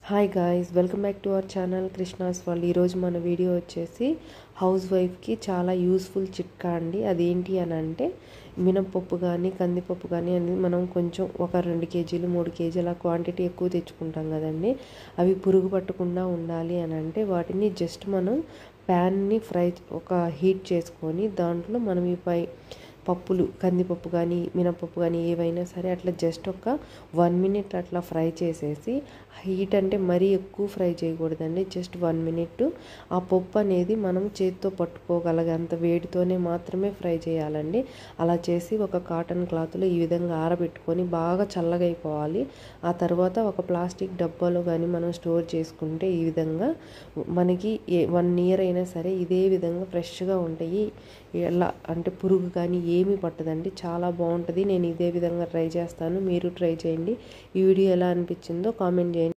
Hi guys, welcome back to our channel Krishna's world. ఈరోజు మన video వచ్చేసి హౌస్ వైఫ్కి చాలా యూస్ఫుల్ చిట్కా అండి. అదేంటి అని అంటే మినపప్పు కానీ కందిపప్పు కానీ అనేది మనం కొంచెం ఒక 2 కేజీలు 3 కేజీల క్వాంటిటీ ఎక్కువ తెచ్చుకుంటాం కదండి. అవి పురుగు పట్టకుండా ఉండాలి అని అంటే వాటిని జస్ట్ మనం ప్యాన్ని ఒక హీట్ చేసుకొని దాంట్లో మనం ఈ పప్పులు కందిపప్పు కానీ మినపప్పు కానీ ఏవైనా సరే అట్లా జస్ట్ ఒక 1 మినిట్ అట్లా ఫ్రై చేసేసి, హీట్ అంటే మరీ ఎక్కువ ఫ్రై చేయకూడదండి, జస్ట్ 1 మినిట్ ఆ పప్పు అనేది మనం చేతితో పట్టుకోగలగంత వేడితోనే మాత్రమే ఫ్రై చేయాలండి. అలా చేసి ఒక కాటన్ క్లాత్లో ఈ విధంగా ఆరబెట్టుకొని బాగా చల్లగా అయిపోవాలి. ఆ తర్వాత ఒక ప్లాస్టిక్ డబ్బాలో కానీ మనం స్టోర్ చేసుకుంటే ఈ విధంగా మనకి 1 ఇయర్ అయినా సరే ఇదే విధంగా ఫ్రెష్గా ఉంటాయి. ఎలా అంటే పురుగు కానీ ఏమీ పట్టదండి, చాలా బాగుంటుంది. నేను ఇదే విధంగా ట్రై చేస్తాను, మీరు ట్రై చేయండి. ఈ వీడియో ఎలా అనిపించిందో కామెంట్ చేయండి.